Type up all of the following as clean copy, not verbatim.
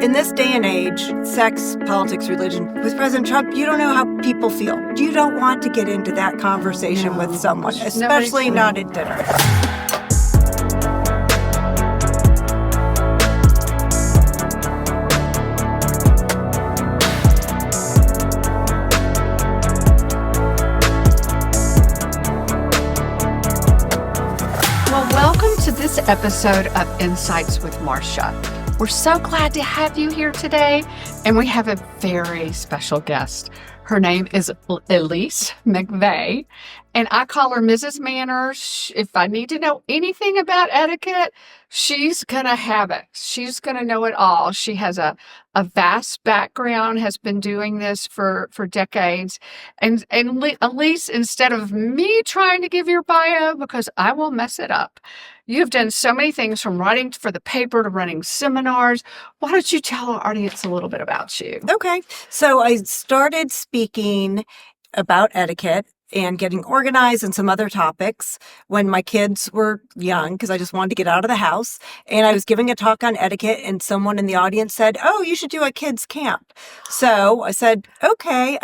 In this day and age, sex, politics, religion, with President Trump, you don't know how people feel. You don't want to get into that conversation with someone, especially not at dinner. Well, welcome to this episode of Insights with Marsha. We're so glad to have you here today, and we have a very special guest. Her name is Elise McVeigh, and I call her Mrs. Manor. If I need to know anything about etiquette, she's going to have it. She's going to know it all. She has a vast background, has been doing this for decades. And Elise, instead of me trying to give your bio, because I will mess it up, you've done so many things from writing for the paper to running seminars. Why don't you tell our audience a little bit about you? Okay. So I started speaking about etiquette and getting organized and some other topics when my kids were young, because I just wanted to get out of the house. And I was giving a talk on etiquette, and someone in the audience said, "Oh, you should do a kids camp." So I said, okay.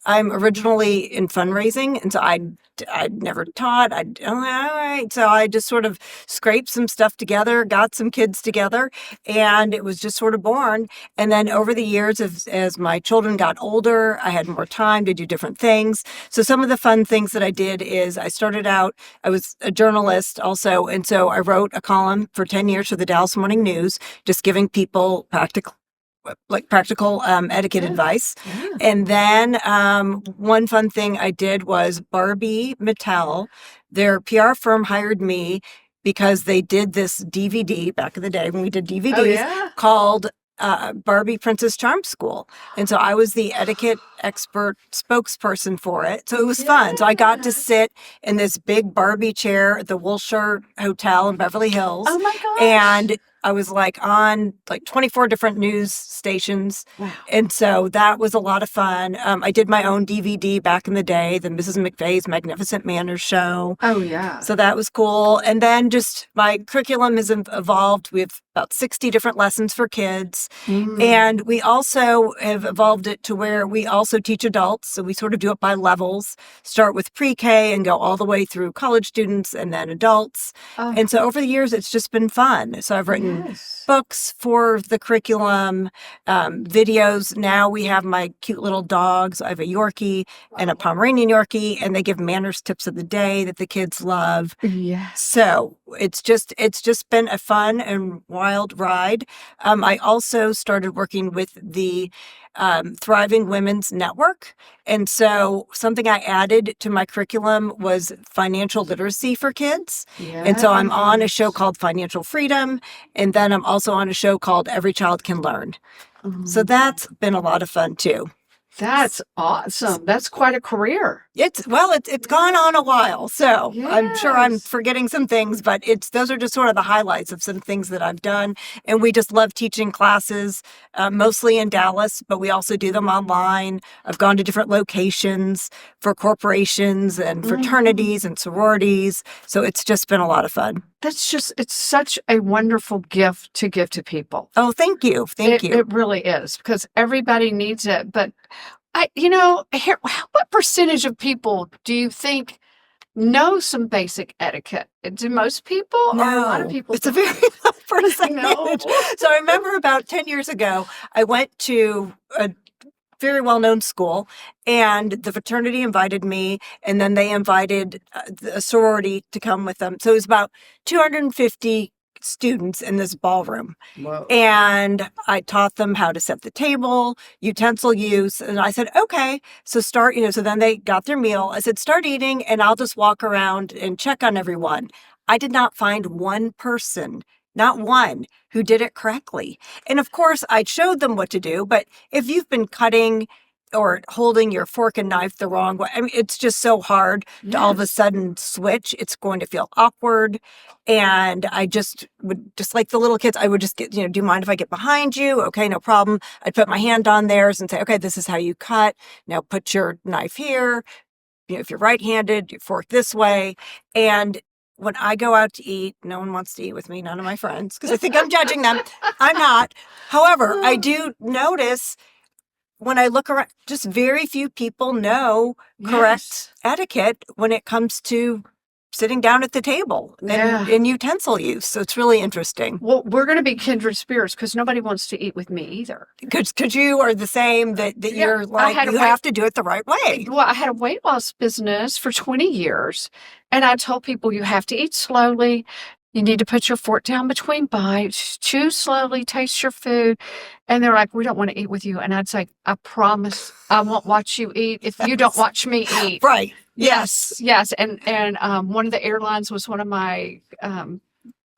I'm originally in fundraising, and so I'd never taught. All right. So I just sort of scraped some stuff together, got some kids together, and it was just sort of born. And then over the years, as my children got older, I had more time to do different things. So some of the fun things that I did is I started out, I was a journalist also, and so I wrote a column for 10 years for the Dallas Morning News, just giving people practical etiquette advice. Yeah. And then one fun thing I did was Barbie, Mattel, their PR firm hired me because they did this DVD back in the day when we did DVDs called Barbie Princess Charm School. And so I was the etiquette expert spokesperson for it. So it was fun. So I got to sit in this big Barbie chair at the Wilshire Hotel in Beverly Hills. Oh my gosh. And I was on 24 different news stations. Wow. And so that was a lot of fun. I did my own DVD back in the day, the Mrs. McVeigh's Magnificent Manners show. Oh, yeah. So that was cool. And then just my curriculum has evolved. We have about 60 different lessons for kids. Mm. And we also have evolved it to where we also teach adults. So we sort of do it by levels, start with pre-K and go all the way through college students and then adults. Oh. And so over the years, it's just been fun. So I've written books for the curriculum, videos. Now we have my cute little dogs. I have a Yorkie and a Pomeranian Yorkie, and they give manners tips of the day that the kids love. Yeah. So it's just been a fun and wild ride. I also started working with the Thriving Women's Network. And so something I added to my curriculum was financial literacy for kids. Yes. And so I'm on a show called Financial Freedom. And then I'm also on a show called Every Child Can Learn. Mm-hmm. So that's been a lot of fun too. That's awesome. That's quite a career. It's gone on a while, so yes. I'm sure I'm forgetting some things, but those are just sort of the highlights of some things that I've done. And we just love teaching classes, mostly in Dallas, but we also do them online. I've gone to different locations for corporations and fraternities and sororities. So it's just been a lot of fun. It's such a wonderful gift to give to people. Oh, thank you. Thank you. It really is, because everybody needs it. But what percentage of people do you think know some basic etiquette? Do most people? No, or a lot of people? It's a very low percentage. So I remember about 10 years ago, I went to a very well-known school, and the fraternity invited me, and then they invited a sorority to come with them. So it was about 250 students in this ballroom. Whoa. And I taught them how to set the table, utensil use. And I said, okay, so start, so then they got their meal. I said, start eating and I'll just walk around and check on everyone. I did not find one person, not one, who did it correctly. And of course, I showed them what to do. But if you've been cutting or holding your fork and knife the wrong way, it's just so hard to all of a sudden switch. It's going to feel awkward. And I just would, just like the little kids, I would just get, do you mind if I get behind you? Okay, no problem. I'd put my hand on theirs and say, okay, this is how you cut. Now put your knife here. If you're right-handed, your fork this way. And when I go out to eat, no one wants to eat with me, none of my friends, because I think I'm judging them. I'm not. However, I do notice when I look around, just very few people know correct etiquette when it comes to sitting down at the table and utensil use. So it's really interesting. Well, we're going to be kindred spirits because nobody wants to eat with me either. Because you are the same, that you're like, you have to do it the right way. Well, I had a weight loss business for 20 years, and I told people you have to eat slowly. You need to put your fork down between bites, chew slowly, taste your food. And they're like, we don't want to eat with you. And I'd say, I promise I won't watch you eat if you don't watch me eat. Right. Yes. And one of the airlines was one of my,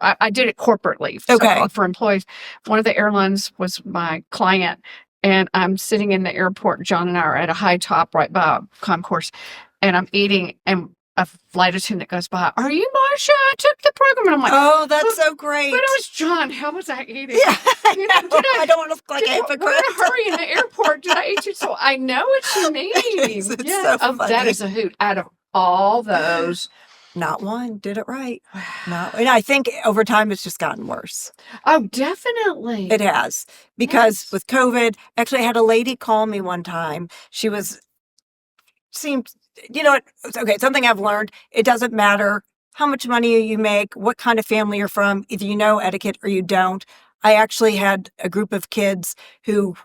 I did it corporately for employees. One of the airlines was my client, and I'm sitting in the airport. John and I are at a high top right by a concourse, and I'm eating, and a flight attendant goes by. Are you Marsha? I took the program. And I'm like, oh, that's so great. But it was John. How was I eating? Yeah, I don't want to look like a hypocrite. We're in a hurry in the airport. Did I eat you? So I know what you mean. It's so funny. That is a hoot. Out of all those, not one did it right. No, and I think over time it's just gotten worse. Oh, definitely. It has. Because with COVID, actually I had a lady call me one time. She seemed, okay, something I've learned, it doesn't matter how much money you make, what kind of family you're from, either you know etiquette or you don't. I actually had a group of kids whose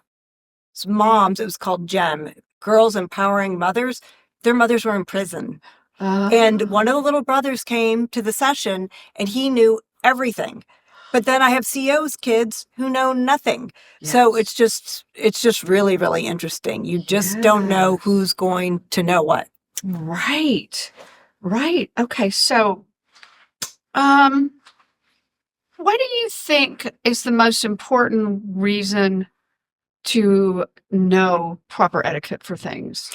moms, it was called GEM, Girls Empowering Mothers. Their mothers were in prison. And one of the little brothers came to the session and he knew everything. But then I have CEO's kids who know nothing. Yes. So it's just really, really interesting. You just don't know who's going to know what. Right. Okay. So, what do you think is the most important reason to know proper etiquette for things?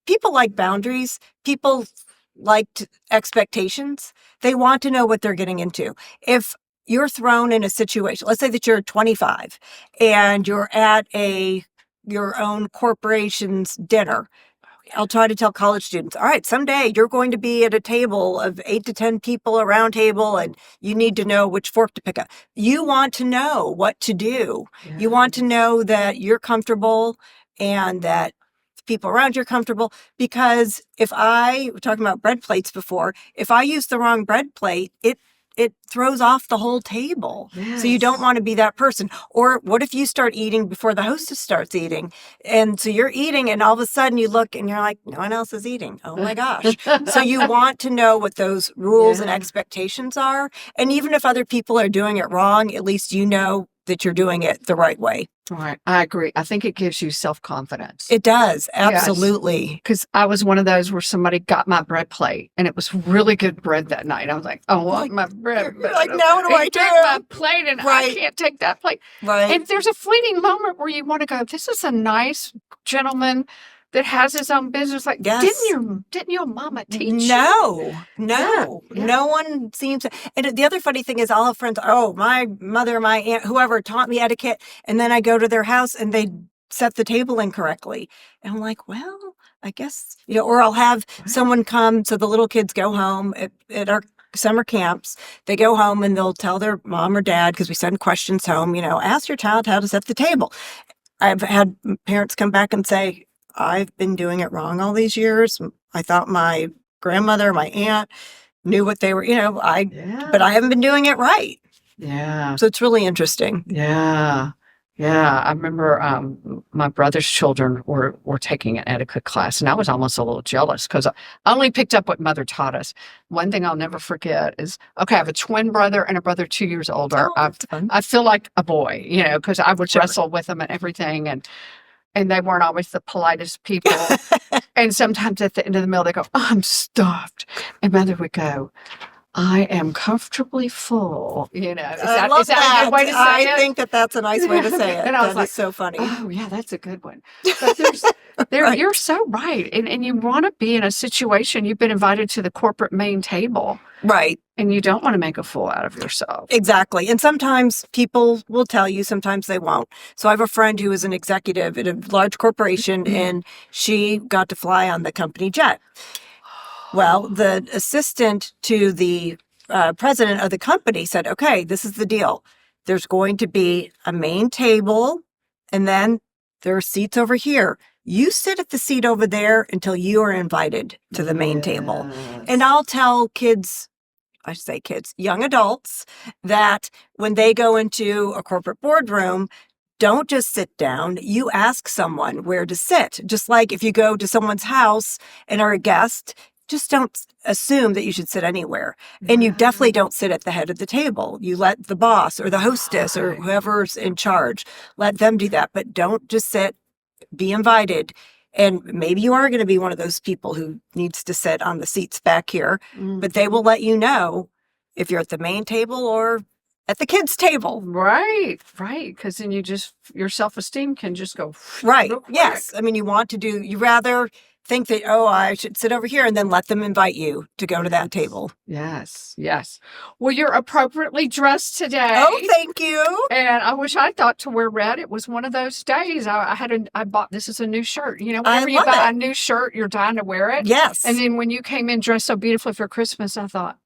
People like boundaries. People like expectations. They want to know what they're getting into. If you're thrown in a situation, let's say that you're 25 and you're at your own corporation's dinner. I'll try to tell college students, all right, someday you're going to be at a table of 8 to 10 people, a round table, and you need to know which fork to pick up. You want to know what to do. Yes. You want to know that you're comfortable and that people around you are comfortable, because we're talking about bread plates before, if I use the wrong bread plate, it throws off the whole table. Yes. So you don't want to be that person. Or what if you start eating before the hostess starts eating? And so you're eating and all of a sudden you look and you're like, no one else is eating. Oh my gosh. So you want to know what those rules and expectations are. And even if other people are doing it wrong, at least you know that you're doing it the right way. Right. I agree. I think it gives you self-confidence. It does. Absolutely. Because I was one of those where somebody got my bread plate and it was really good bread that night. I was like, I want my bread. You're like, now what do I do? My plate and I can't take that plate. Right. And there's a fleeting moment where you want to go, this is a nice gentleman that has his own business. Like, didn't your mama teach you? No. No one seems to. And the other funny thing is I'll have friends, my mother, my aunt, whoever taught me etiquette. And then I go to their house and they set the table incorrectly. And I'm like, well, I guess, or I'll have someone come. So the little kids go home at our summer camps. They go home and they'll tell their mom or dad, because we send questions home, ask your child how to set the table. I've had parents come back and say, I've been doing it wrong all these years. I thought my grandmother, my aunt knew what they were, but I haven't been doing it right. Yeah. So it's really interesting. Yeah. I remember my brother's children were taking an etiquette class, and I was almost a little jealous because I only picked up what mother taught us. One thing I'll never forget is, I have a twin brother and a brother 2 years older. I feel like a boy, because I would wrestle with them and everything, and they weren't always the politest people. And sometimes at the end of the meal, they go, I'm stuffed. And mother would go, I am comfortably full. Is that a good way to say it? I think that's a nice way to say it. And I was like, so funny. Oh, yeah, that's a good one. But you're so right. And you want to be in a situation, you've been invited to the corporate main table. Right. And you don't want to make a fool out of yourself. Exactly. And sometimes people will tell you, sometimes they won't. So I have a friend who is an executive at a large corporation, and she got to fly on the company jet. Well, the assistant to the president of the company said, okay, this is the deal. There's going to be a main table, and then there are seats over here. You sit at the seat over there until you are invited to the main table. And I'll tell kids, I say kids, young adults, that when they go into a corporate boardroom, don't just sit down. You ask someone where to sit. Just like if you go to someone's house and are a guest, just don't assume that you should sit anywhere. And you definitely don't sit at the head of the table. You let the boss or the hostess or whoever's in charge, let them do that. But don't just sit, be invited. And maybe you are going to be one of those people who needs to sit on the seats back here, but they will let you know if you're at the main table or at the kids' table. Right. Because then your self-esteem can just go. Right. real quick. Yes. I mean, you rather think that, oh, I should sit over here and then let them invite you to go to that table. Yes. Well, you're appropriately dressed today. Oh, thank you. And I wish I thought to wear red. It was one of those days. I bought this as a new shirt. You know, whenever you love buy it. a new shirt, you're dying to wear it. Yes. And then when you came in dressed so beautifully for Christmas, I thought,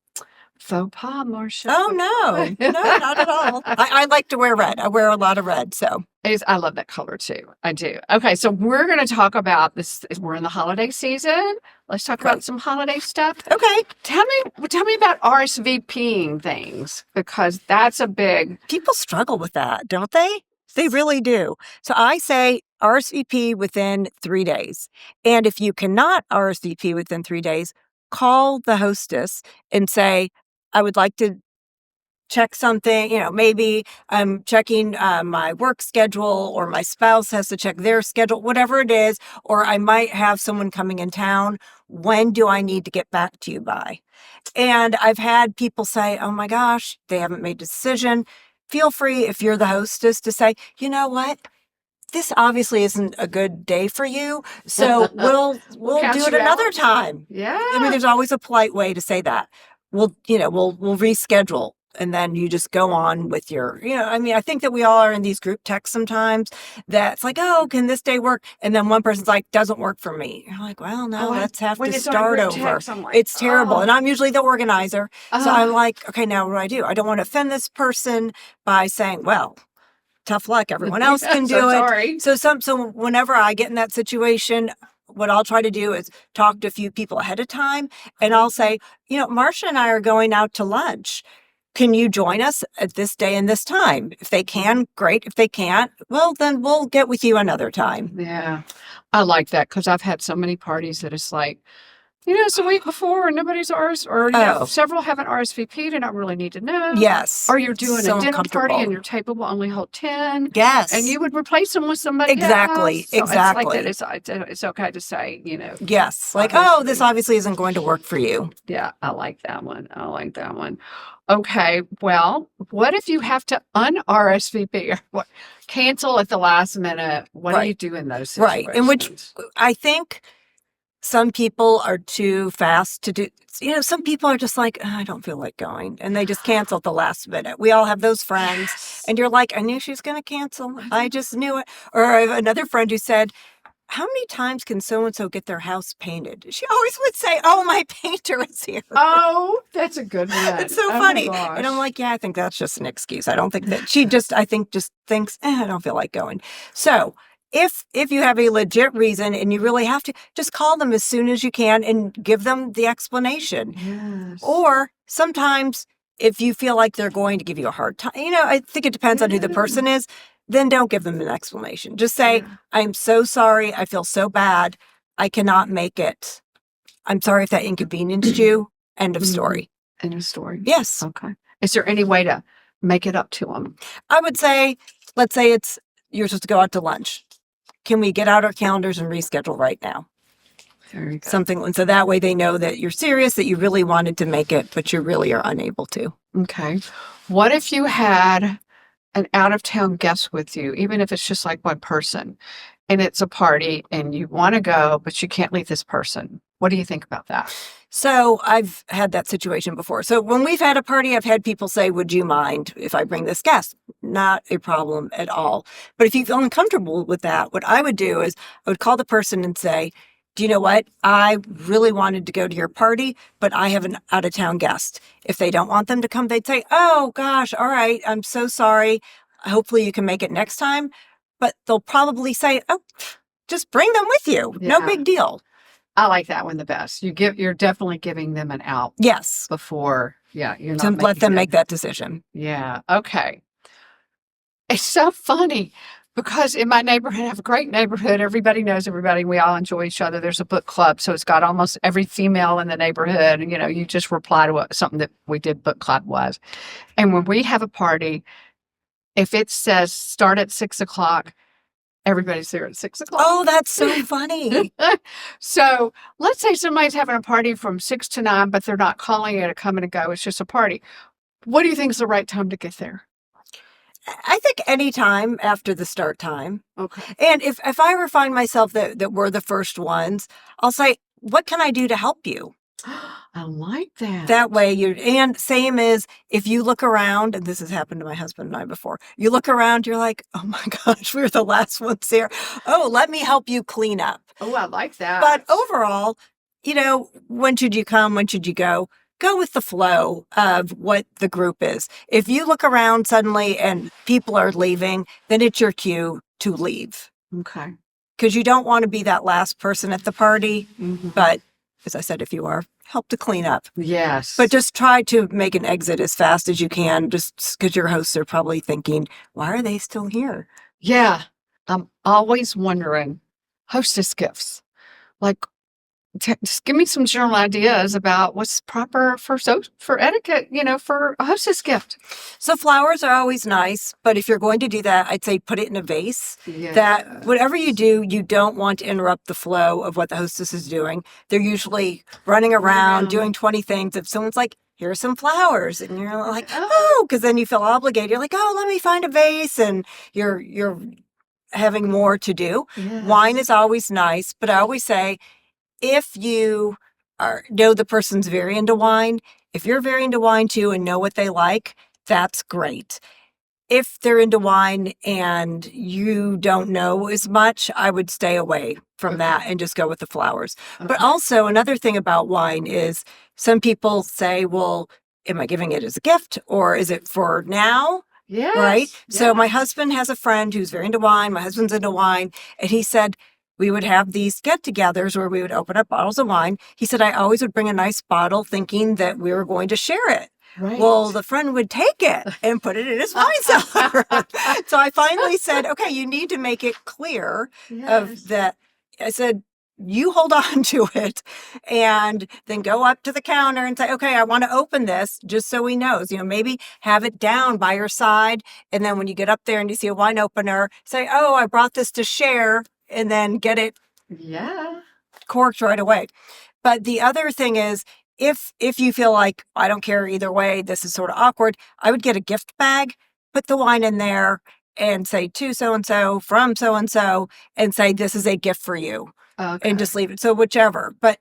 faux pas, Marsha. Oh, no, not at all. I like to wear red. I wear a lot of red. So I love that color too. I do. Okay, so we're going to talk about this. We're in the holiday season. Let's talk about some holiday stuff. okay. Tell me about RSVPing things, because that's a big. People struggle with that, don't they? They really do. So I say RSVP within 3 days. And if you cannot RSVP within 3 days, call the hostess and say, I would like to check something. You know, maybe I'm checking my work schedule, or my spouse has to check their schedule, whatever it is, or I might have someone coming in town. When do I need to get back to you by? And I've had people say, oh my gosh, they haven't made a decision. Feel free, if you're the hostess, to say, you know what? This obviously isn't a good day for you, so we'll count do it you another out. time. Yeah. I mean, there's always a polite way to say that. We'll reschedule, and then you just go on with your, I mean, I think that we all are in these group texts sometimes that's like, oh, can this day work? And then one person's like, doesn't work for me. You're like, well, no, let's have to start over. It's terrible. And I'm usually the organizer. So I'm like, okay, now what do? I don't want to offend this person by saying, well, tough luck. Everyone else can do it. Sorry. So whenever I get in that situation, what I'll try to do is talk to a few people ahead of time, and I'll say, Marsha and I are going out to lunch. Can you join us at this day and this time? If they can, great. If they can't, well, then we'll get with you another time. Yeah. I like that, because I've had so many parties that it's like, it's a week before and nobody's several haven't RSVP'd and I really need to know. Yes. Or you're doing So a dinner party uncomfortable. and your table will only hold 10. Yes. And you would replace them with somebody Exactly. else. So Exactly. It's like that. It's okay to say, Yes. Like, obviously. this obviously isn't going to work for you. Yeah, I like that one. Okay, well, what if you have to un-RSVP or cancel at the last minute? What do you do in those situations? Right. In which I think some people are too fast to do. Some people are just like, I don't feel like going. And they just cancel at the last minute. We all have those friends. Yes. And you're like, I knew she was going to cancel. I just knew it. Or I have another friend who said, how many times can so-and-so get their house painted? She always would say, oh, my painter is here. Oh, that's a good one. It's so Oh my funny. gosh. And I'm like, yeah, I think that's just an excuse. I don't think that she just thinks, I don't feel like going. So if you have a legit reason and you really have to, just call them as soon as you can and give them the explanation. Yes. Or sometimes if you feel like they're going to give you a hard time, I think it depends on who the person is, then don't give them an explanation. Just say, I'm so sorry. I feel so bad. I cannot make it. I'm sorry if that inconvenienced you. End of story. End of story. Yes. Okay. Is there any way to make it up to them? I would say, let's say you're supposed to go out to lunch. Can we get out our calendars and reschedule right now? Very good. Something. And so that way they know that you're serious, that you really wanted to make it, but you really are unable to. Okay. What if you had an out-of-town guest with you, even if it's just like one person, and it's a party and you want to go, but you can't leave this person? What do you think about that? So I've had that situation before. So when we've had a party, I've had people say, would you mind if I bring this guest? Not a problem at all. But if you feel uncomfortable with that, what I would do is I would call the person and say, do you know what? I really wanted to go to your party, but I have an out of town guest. If they don't want them to come, they'd say, oh gosh, all right, I'm so sorry. Hopefully you can make it next time. But they'll probably say, oh, just bring them with you. No Yeah. big deal. I like that one the best. You're definitely giving them an out Yes. before, you're To not let them making make that decision. Yeah. Okay. It's so funny because in my neighborhood, I have a great neighborhood. Everybody knows everybody. We all enjoy each other. There's a book club, so it's got almost every female in the neighborhood. And, you just reply to what something that we did book club was. And when we have a party, if it says start at 6:00, everybody's there at 6:00. Oh, that's so funny. So let's say somebody's having a party from 6 to 9, but they're not calling it a come and go. It's just a party. What do you think is the right time to get there? I think any time after the start time. Okay. And if I ever find myself that we're the first ones, I'll say, what can I do to help you? I like that. That way and same as if you look around, and this has happened to my husband and I before, you look around, you're like, oh my gosh, we're the last ones here. Oh, let me help you clean up. Oh, I like that. But overall, when should you come? When should you go? Go with the flow of what the group is. If you look around suddenly and people are leaving, then it's your cue to leave. Okay. Because you don't want to be that last person at the party. Mm-hmm. But as I said, if you are, help to clean up. Yes. But just try to make an exit as fast as you can, just because your hosts are probably thinking, why are they still here? Yeah. I'm always wondering, hostess gifts. Like, just give me some general ideas about what's proper for etiquette, for a hostess gift. So flowers are always nice, but if you're going to do that, I'd say put it in a vase. Yes. That whatever you do, you don't want to interrupt the flow of what the hostess is doing. They're usually running around doing 20 things. If someone's like, here's some flowers, and you're like, oh, because then you feel obligated. You're like, oh, let me find a vase, and you're having more to do. Yes. Wine is always nice, but I always say, if you know the person's very into wine, if you're very into wine too and know what they like, that's great. If they're into wine and you don't know as much, I would stay away from that and just go with the flowers. Okay. But also another thing about wine is some people say, well, am I giving it as a gift or is it for now? Yes. Right? Yes. So my husband has a friend who's very into wine. My husband's into wine. And he said, we would have these get-togethers where we would open up bottles of wine. He said, I always would bring a nice bottle thinking that we were going to share it. Right. Well, the friend would take it and put it in his wine cellar. So I finally said, okay, you need to make it clear of that. I said, you hold on to it and then go up to the counter and say, okay, I want to open this just so he knows, maybe have it down by your side. And then when you get up there and you see a wine opener, say, oh, I brought this to share. And then get it corked right away. But the other thing is, if you feel like, I don't care either way, this is sort of awkward, I would get a gift bag, put the wine in there and say to so-and-so from so-and-so and say, this is a gift for you. Okay. And just leave it. So whichever. But,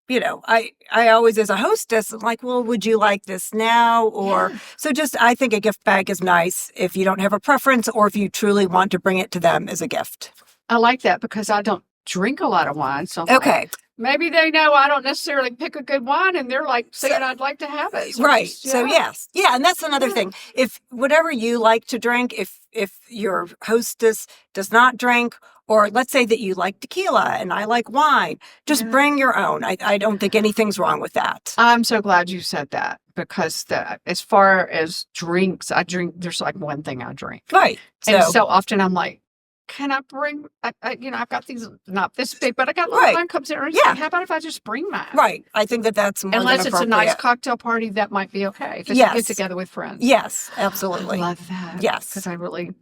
I always, as a hostess, I'm like, well, would you like this now? Or so I think a gift bag is nice if you don't have a preference or if you truly want to bring it to them as a gift. I like that because I don't drink a lot of wine. So okay. Maybe they know I don't necessarily pick a good wine and they're like saying I'd like to have it. So right. So yes. Yeah. And that's another thing. If whatever you like to drink, if your hostess does not drink, or let's say that you like tequila and I like wine, just bring your own. I don't think anything's wrong with that. I'm so glad you said that because as far as drinks, there's like one thing I drink. Right. And so often I'm like, can I bring, I've got these, not this big, but I got little wine cups there. Yeah. How about if I just bring mine? Right. I think that's more Unless than it's a nice cocktail party, that might be okay. If it's a get together with friends. Yes, absolutely. I love that. Yes. Because I really,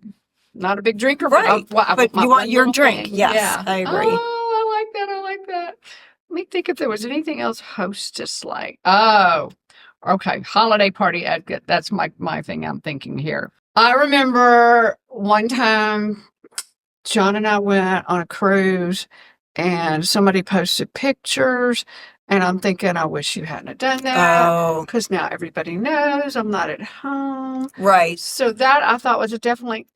not a big drinker. Right. But you want your drink. Thing. Yes, yeah. I agree. Oh, I like that. Let me think if there was anything else hostess like. Oh, okay. Holiday party etiquette. That's my thing I'm thinking here. I remember one time John and I went on a cruise and somebody posted pictures and I'm thinking, I wish you hadn't done that because now everybody knows I'm not at home. Right. So that I thought was definitely,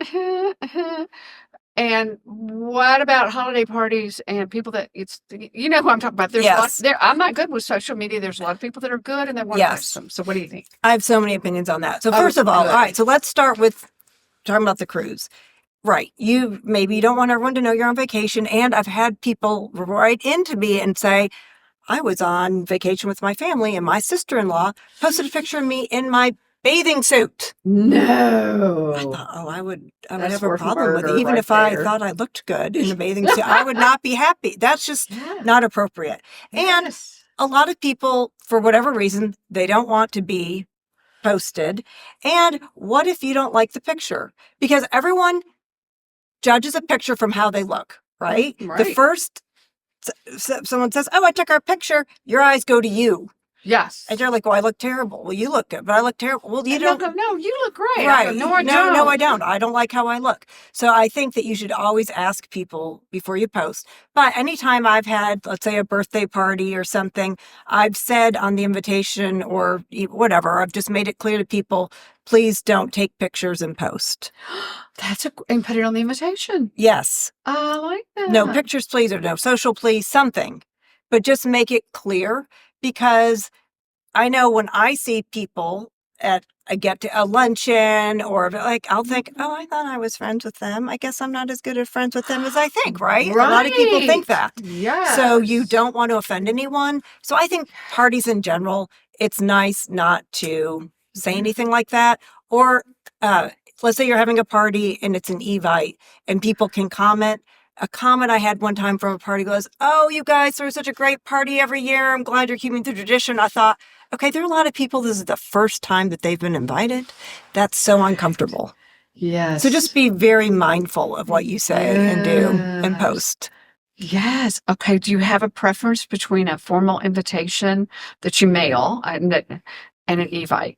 And what about holiday parties and people that you know who I'm talking about? There's Yes. I'm not good with social media. There's a lot of people that are good and they want to post them. So what do you think? I have so many opinions on that. So first of all right, so let's start with talking about the cruise. Right. Maybe you don't want everyone to know you're on vacation. And I've had people write into me and say, I was on vacation with my family and my sister-in-law posted a picture of me in my bathing suit. No. I thought, I would That's have a worth problem with it. murder Even right if I there. thought I looked good in a bathing suit, I would not be happy. That's just not appropriate. And Yes. a lot of people, for whatever reason, they don't want to be posted. And what if you don't like the picture? Because everyone judges a picture from how they look, right? The first someone says, oh, I took our picture, your eyes go to you. Yes. And you're like, well, I look terrible. Well, you look good, but I look terrible. Well, you don't. No, you look great. Right. No, I don't. No, I don't. I don't like how I look. So I think that you should always ask people before you post. But anytime I've had, let's say, a birthday party or something, I've said on the invitation or whatever, I've just made it clear to people, please don't take pictures and post. And put it on the invitation. Yes. I like that. No pictures, please, or no social, please, something. But just make it clear, because I know when I see people at a luncheon or like, I'll think, oh, I thought I was friends with them. I guess I'm not as good at friends with them as I think, right? A lot of people think that. Yes. So you don't want to offend anyone. So I think parties in general, it's nice not to say anything like that. Or let's say you're having a party and it's an Evite and people can comment. A comment I had one time from a party was, oh, you guys throw such a great party every year. I'm glad you're keeping the tradition. I thought, okay, there are a lot of people, this is the first time that they've been invited. That's so uncomfortable. Yes. So just be very mindful of what you say and do and post. Yes. Okay. Do you have a preference between a formal invitation that you mail and an Evite?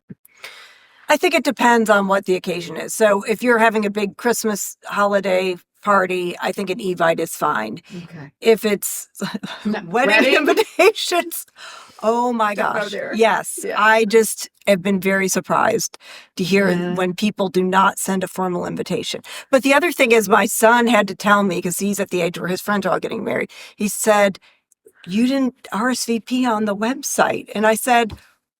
I think it depends on what the occasion is. So if you're having a big Christmas holiday party, I think an Evite is fine. Okay. If it's wedding invitations, oh my Don't go gosh. there. Yes. Yeah. I just have been very surprised to hear when people do not send a formal invitation. But the other thing is my son had to tell me, because he's at the age where his friends are all getting married. He said, you didn't RSVP on the website. And I said,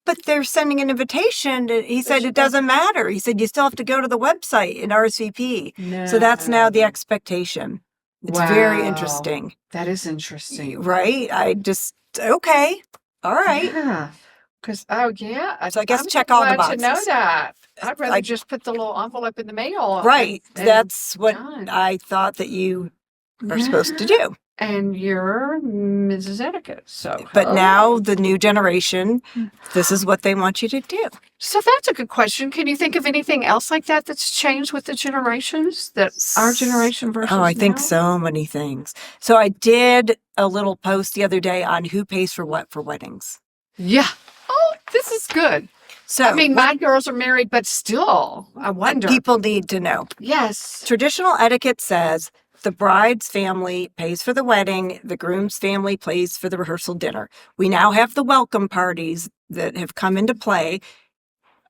but they're sending an invitation. He said, it doesn't matter. He said, you still have to go to the website and RSVP. No. So that's now the expectation. It's very interesting. That is interesting. Right? Okay. All right. Yeah. Because, So I guess I'm check all the glad boxes. to know that. I'd rather just put the little envelope in the mail. Right. and That's what done. I thought that you are supposed to do. And you're Mrs. Etiquette. So, But now the new generation, this is what they want you to do. So that's a good question. Can you think of anything else like that that's changed with the generations, that our generation versus Oh, I think now? so many things. So I did a little post the other day on who pays for what for weddings. Yeah. Oh, this is good. So I mean, my girls are married, but still, I wonder. People need to know. Yes. Traditional etiquette says the bride's family pays for the wedding, the groom's family pays for the rehearsal dinner. We now have the welcome parties that have come into play.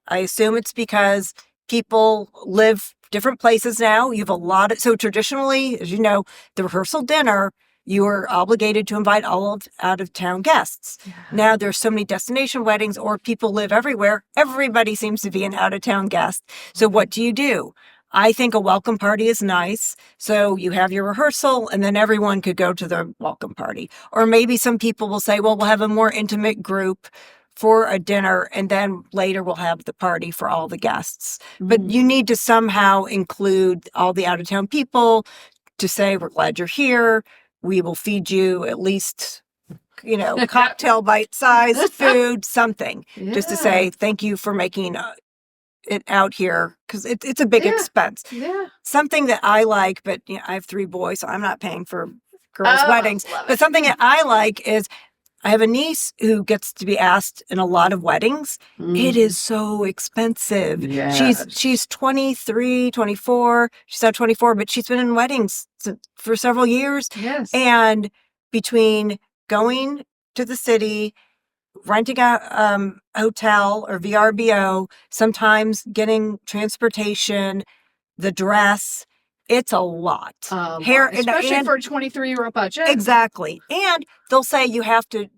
I assume it's because people live different places now. You have so traditionally, as you know, the rehearsal dinner, you are obligated to invite all of out-of-town guests. Yeah. Now there's so many destination weddings, or people live everywhere. Everybody seems to be an out-of-town guest. So what do? I think a welcome party is nice. So you have your rehearsal and then everyone could go to the welcome party. Or maybe some people will say, well, we'll have a more intimate group for a dinner and then later we'll have the party for all the guests. But you need to somehow include all the out-of-town people to say, we're glad you're here. We will feed you at least, cocktail bite-sized food, something, just to say thank you for making it out here, because it's a big expense. Yeah. Something that I like, but I have 3 boys, so I'm not paying for girls' weddings. But something that I like is I have a niece who gets to be asked in a lot of weddings. It is so expensive. Yes. She's 23, 24. She's not 24, but she's been in weddings for several years. Yes. And between going to the city, renting a hotel or VRBO, sometimes getting transportation, the dress, It's a lot. Hair, especially for a 23-year-old budget. Exactly. And they'll say you have to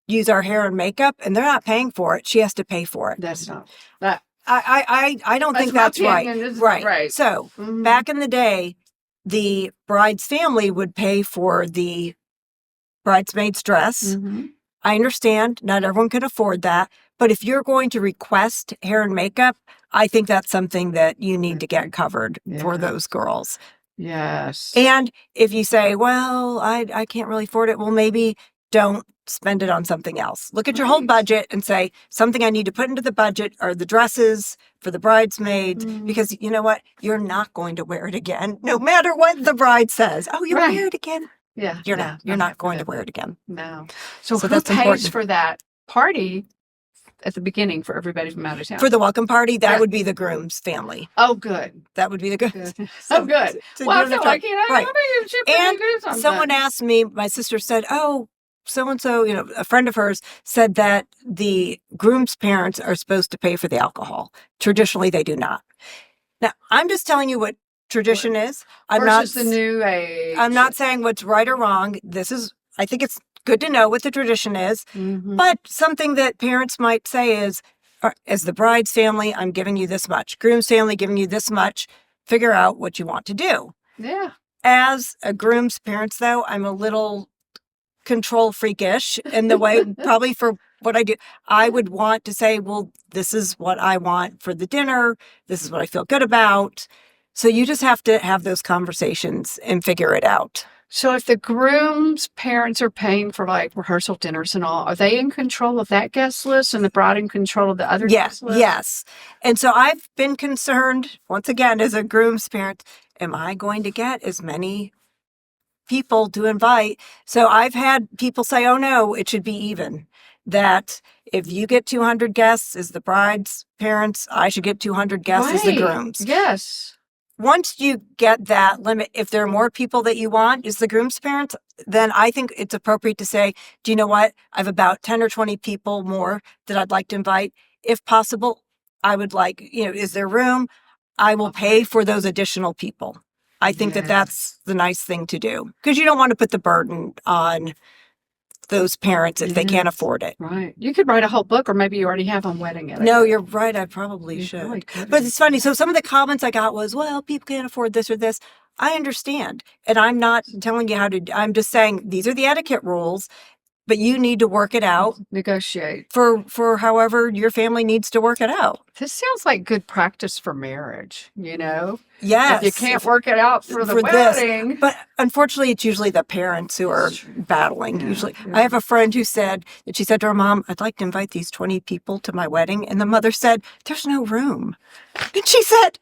use our hair and makeup, and they're not paying for it. She has to pay for it. That's not that. I don't think that's right. Right. So back in the day, the bride's family would pay for the bridesmaid's dress. I understand not everyone can afford that, but if you're going to request hair and makeup, I think that's something that you need to get covered for those girls. Yes. And if you say, well, I can't really afford it, well, maybe don't spend it on something else. Look at your whole budget and say, something I need to put into the budget are the dresses for the bridesmaids, because you know what? You're not going to wear it again, no matter what the bride says. Oh, you'll wear it again? Yeah. You're not going to wear it again. No. So who that's pays important. for that party at the beginning for everybody from out of town? For the welcome party, that would be the groom's family. Oh, good. That would be the good. Oh, good. Well, I feel like, and someone asked me, my sister said, oh, so-and-so, a friend of hers said that the groom's parents are supposed to pay for the alcohol. Traditionally, they do not. Now, I'm just telling you what tradition is. Versus the new age. I'm not saying what's right or wrong. I think it's good to know what the tradition is. But something that parents might say is, as the bride's family, I'm giving you this much. Groom's family giving you this much. Figure out what you want to do. Yeah. As a groom's parents, though, I'm a little control freakish in the way, probably for what I do. I would want to say, well, this is what I want for the dinner. This is what I feel good about. So you just have to have those conversations and figure it out. So if the groom's parents are paying for like rehearsal dinners and all, are they in control of that guest list and the bride in control of the other guest list? Yes. And so I've been concerned, once again, as a groom's parent, am I going to get as many people to invite? So I've had people say, oh no, it should be even. That if you get 200 guests as the bride's parents, I should get 200 guests as the groom's. Yes. Once you get that limit, if there are more people that you want as the groom's parents, then I think it's appropriate to say, do you know what? I have about 10 or 20 people more that I'd like to invite. If possible, I would like, is there room? I will pay for those additional people. I think that that's the nice thing to do, because you don't want to put the burden on those parents if they can't afford it. Right. You could write a whole book, or maybe you already have on wedding etiquette. No, you're right. I probably should. Really but it's funny. So some of the comments I got was, well, people can't afford this or this. I understand. And I'm not telling you how to, I'm just saying these are the etiquette rules, but you need to work it out. Negotiate. For however your family needs to work it out. This sounds like good practice for marriage, Yes. If you can't work it out for the wedding. This. But unfortunately, it's usually the parents who are battling. Yeah, usually. Yeah. I have a friend who said that she said to her mom, I'd like to invite these 20 people to my wedding. And the mother said, there's no room. And she said,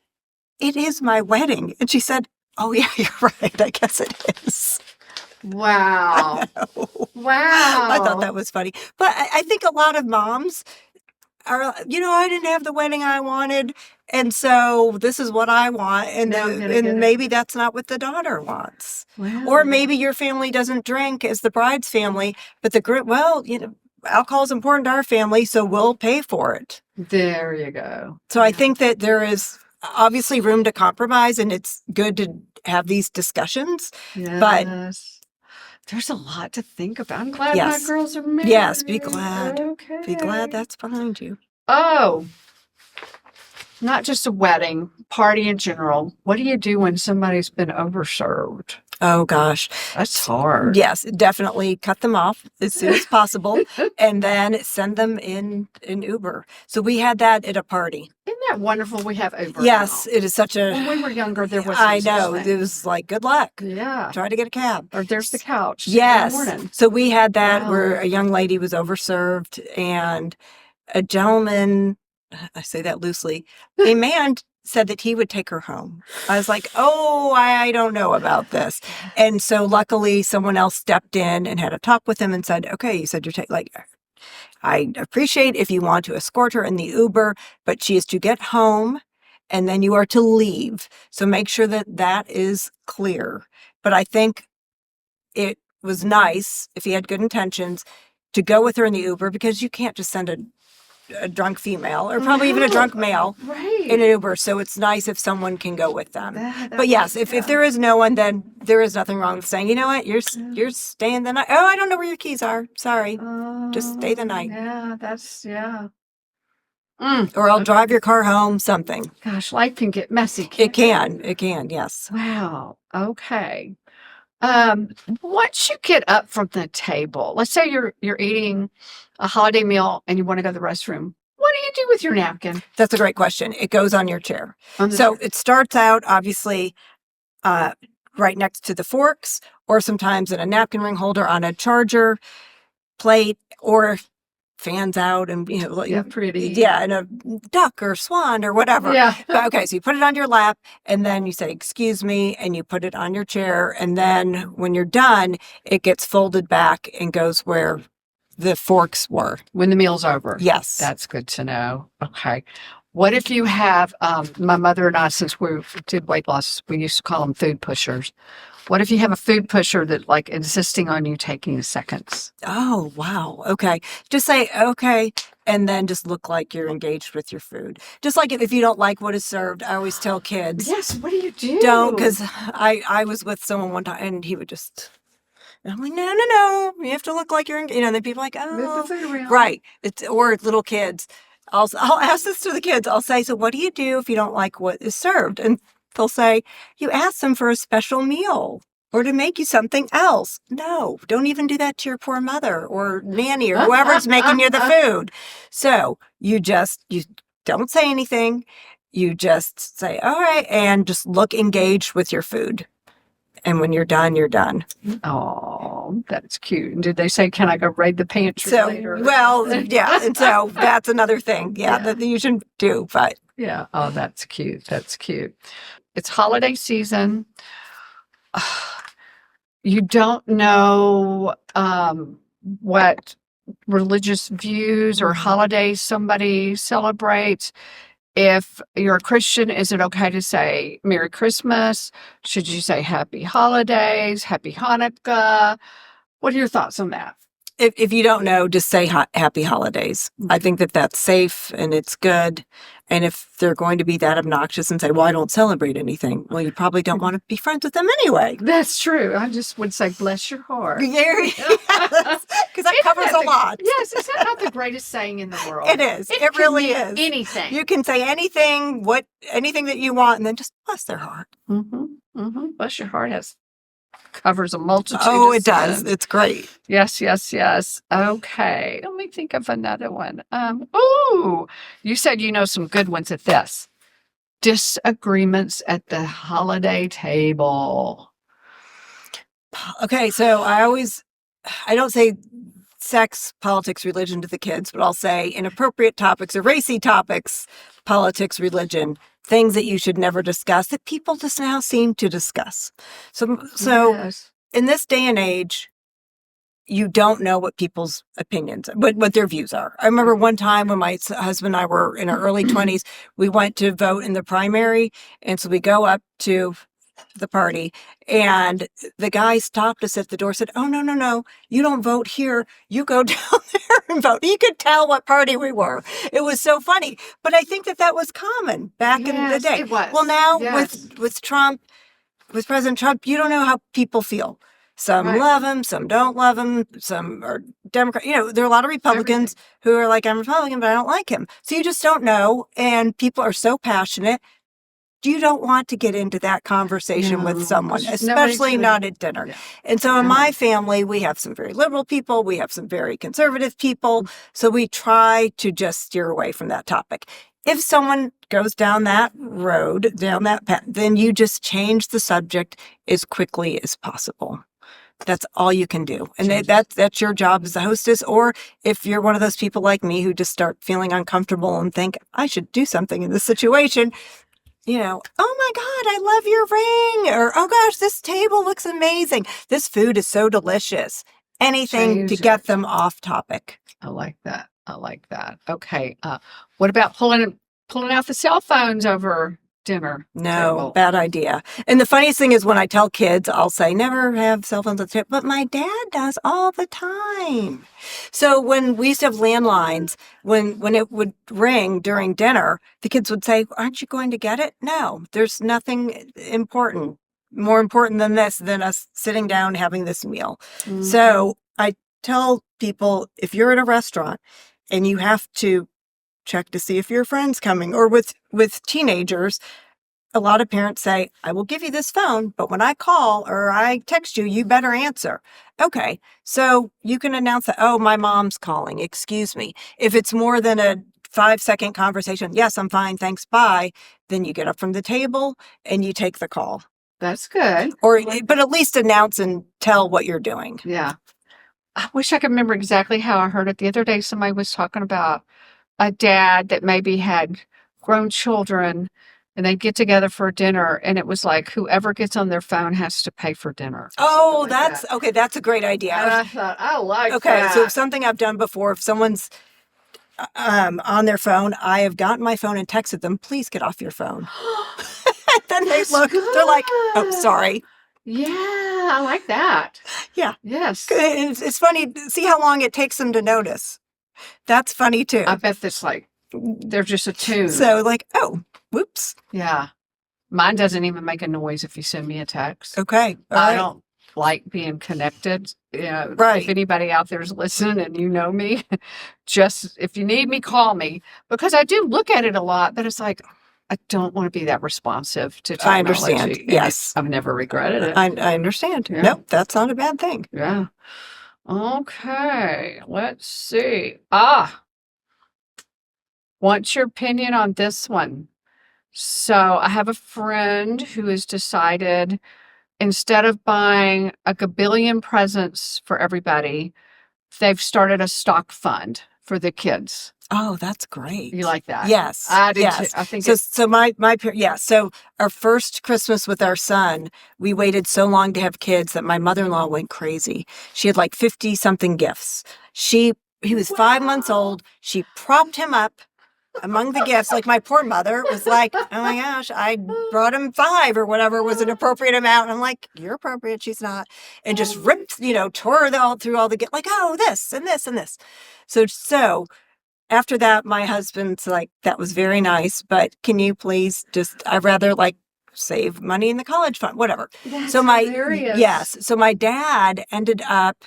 it is my wedding. And she said, oh yeah, you're right. I guess it is. Wow. Wow. I thought that was funny. But I think a lot of moms are, I didn't have the wedding I wanted, and so this is what I want, and maybe that's not what the daughter wants. Wow. Or maybe your family doesn't drink as the bride's family, but the group, alcohol is important to our family, so we'll pay for it. There you go. So I think that there is obviously room to compromise, and it's good to have these discussions. Yes. But there's a lot to think about. I'm glad my girls are married. Yes, be glad. Okay. Be glad that's behind you. Oh, not just a wedding, party in general. What do you do when somebody's been overserved? Oh, gosh. That's hard. Yes, definitely cut them off as soon as possible and then send them in an Uber. So we had that at a party. Isn't that wonderful? We have Uber. Yes, now. It is such a... When we were younger, there was... I know. It was like, good luck. Yeah. Try to get a cab. Or there's the couch. Yes. So we had that where a young lady was overserved and a gentleman, I say that loosely, a man said that he would take her home. I was like, oh, I don't know about this. And so luckily someone else stepped in and had a talk with him and said, okay, you said I appreciate if you want to escort her in the Uber, but she is to get home and then you are to leave. So make sure that that is clear. But I think it was nice, if he had good intentions, to go with her in the Uber, because you can't just send a drunk female or probably even a drunk male Right. in an Uber. So it's nice if someone can go with them. That But yes, if there is no one, then there is nothing wrong with saying, you know what, you're staying the night. Oh, I don't know where your keys are. Sorry. Just stay the night. Yeah, that's, yeah. Or I'll drive your car home, something. Gosh, life can get messy. It can, yes. Wow. Okay. Once you get up from the table, let's say you're eating a holiday meal and you want to go to the restroom. What do you do with your napkin? That's a great question. It goes on your chair. On the So chair? it starts out, obviously, right next to the forks, or sometimes in a napkin ring holder on a charger plate, or fans out and, Yeah, pretty. yeah, and a duck or swan or whatever. Yeah. But, okay, so you put it on your lap and then you say, excuse me, and you put it on your chair. And then when you're done, it gets folded back and goes where the forks were. When the meal's over. Yes. That's good to know. Okay. What if you have, my mother and I, since we did weight loss, we used to call them food pushers. What if you have a food pusher that like insisting on you taking seconds? Oh, wow. Okay. Just say, okay. And then just look like you're engaged with your food. Just like if you don't like what is served, I always tell kids. Yes. What do you do? Don't, because I was with someone one time and he would just, and I'm like, no. You have to look like you're, and then people are like, Move the oh, food around. right. Or little kids. I'll ask this to the kids. I'll say, so what do you do if you don't like what is served? And they'll say, you ask them for a special meal or to make you something else. No, don't even do that to your poor mother or nanny or whoever's making you the food. So you don't say anything. You just say, all right, and just look engaged with your food. And when you're done, you're done. Oh, that's cute. Did they say, can I go raid the pantry So, later? well, yeah. And so that's another thing. Yeah, that you should do. But yeah. Oh, that's cute. That's cute. It's holiday season. You don't know what religious views or holidays somebody celebrates. If you're a Christian, is it okay to say Merry Christmas? Should you say Happy Holidays, Happy Hanukkah? What are your thoughts on that? if you don't know, just say happy holidays. I think that's safe and it's good. And if they're going to be that obnoxious and say, well, I don't celebrate anything, well, you probably don't want to be friends with them anyway. That's true. I just would say, bless your heart. Because that covers a lot. Yes, is that not the greatest saying in the world? It is. It really is. Anything. You can say anything that you want, and then just bless their heart. Mm-hmm. Mm-hmm. Bless your heart covers a multitude. Oh, of it does. sins. It's great. Yes. Okay. Let me think of another one. Oh, you said you know some good ones at this. Disagreements at the holiday table. Okay, so I don't say sex, politics, religion to the kids, but I'll say inappropriate topics or racy topics, politics, religion, things that you should never discuss that people just now seem to discuss. So Yes. in this day and age, you don't know what people's opinions, what their views are. I remember one time when my husband and I were in our early 20s, we went to vote in the primary. And so we go up to the party and the guy stopped us at the door, said, oh, no, you don't vote here. You go down there and vote. He could tell what party we were. It was so funny. But I think that was common back in the day. It was. Well, now Yes. with Trump, with President Trump, you don't know how people feel. Some Right. love him, some don't love him, some are Democrat. There are a lot of Republicans who are like, I'm Republican, but I don't like him. So you just don't know. And people are so passionate. You don't want to get into that conversation with someone, especially not at dinner. Yeah. And so in my family, we have some very liberal people. We have some very conservative people. So we try to just steer away from that topic. If someone goes down that road, down that path, then you just change the subject as quickly as possible. That's all you can do. And that's your job as a hostess. Or if you're one of those people like me who just start feeling uncomfortable and think, I should do something in this situation, oh my God, I love your ring. Or, oh gosh, this table looks amazing. This food is so delicious. Anything to get them off topic. I like that. Okay. What about pulling out the cell phones over dinner No, table. bad idea. And the funniest thing is when I tell kids, I'll say, never have cell phones at the table. But my dad does all the time. So when we used to have landlines, when it would ring during dinner, the kids would say, aren't you going to get it? No, there's nothing more important than this, than us sitting down having this meal. Mhm. So I tell people, if you're at a restaurant and you have to check to see if your friend's coming, or with teenagers, a lot of parents say, I will give you this phone, but when I call or I text you, you better answer. Okay. So you can announce that, oh, my mom's calling, excuse me. If it's more than a 5-second conversation, yes, I'm fine, thanks, bye. Then you get up from the table and you take the call. That's good. But at least announce and tell what you're doing. Yeah. I wish I could remember exactly how I heard it. The other day, somebody was talking about a dad that maybe had grown children and they'd get together for dinner, and it was like whoever gets on their phone has to pay for dinner. Oh, Like that's that. okay. That's a great idea. And I thought, I like Okay, that. so something I've done before, if someone's on their phone, I have gotten my phone and texted them, please get off your phone. Then they That's look, they're like, oh, good. sorry. Yeah, I like that. Yeah. Yes. It's funny to see how long it takes them to notice. That's funny too. I bet that's like, they're just attuned. So like, oh, whoops. Yeah. Mine doesn't even make a noise if you send me a text. Okay. All I right. don't like being connected. Right. If anybody out there's listening and you know me, just if you need me, call me. Because I do look at it a lot, but it's like, I don't want to be that responsive to technology. I understand. And Yes. I've never regretted it. I understand. Yeah. Nope, that's not a bad thing. Yeah. Okay. Let's see. What's your opinion on this one? So I have a friend who has decided instead of buying a gabillion presents for everybody, they've started a stock fund for the kids. Oh, that's great. You like that? Yes. I do yes. too. I think So our first Christmas with our son, we waited so long to have kids that my mother-in-law went crazy. She had like 50 something gifts. He was 5 months old. She propped him up among the gifts. Like my poor mother was like, oh my gosh, I brought him 5 or whatever was an appropriate amount. And I'm like, you're appropriate. She's not. And just ripped, tore through all the gifts, like, oh, this and this and this. So after that, my husband's like, that was very nice, but can you please I'd rather like save money in the college fund, whatever. That's hilarious. Yes. So my dad ended up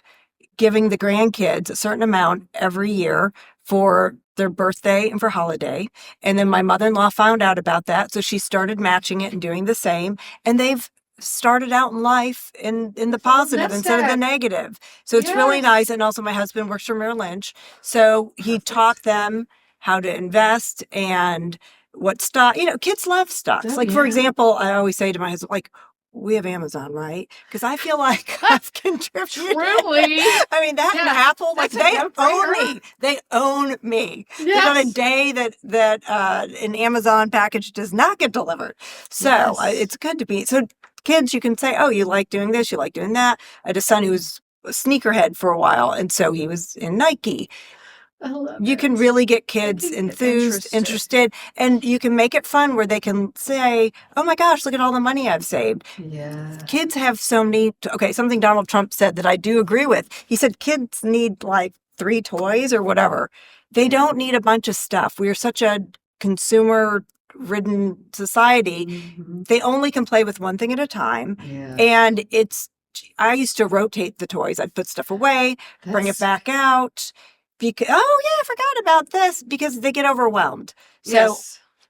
giving the grandkids a certain amount every year for their birthday and for holiday. And then my mother-in-law found out about that. So she started matching it and doing the same. And they've started out in life in the positive instead of the negative. So it's really nice. And also my husband works for Merrill Lynch. So he taught them how to invest and what stock, kids love stocks. For example, I always say to my husband, like, we have Amazon, right? Because I feel like I've contributed. Truly. I mean, that and Apple, like they own me. They own me. Yes. On a day that an Amazon package does not get delivered. So it's good to be. So kids, you can say, oh, you like doing this, you like doing that. I had a son who was a sneakerhead for a while, and so he was in Nike. You can really get kids enthused, interested, and you can make it fun where they can say, oh my gosh, look at all the money I've saved. Yeah. Kids have so many, something Donald Trump said that I do agree with. He said kids need like 3 toys or whatever. They don't need a bunch of stuff. We are such a consumer-ridden society. Mm-hmm. They only can play with one thing at a time. Yeah. And I used to rotate the toys. I'd put stuff away, bring it back out. Because, I forgot about this, because they get overwhelmed. So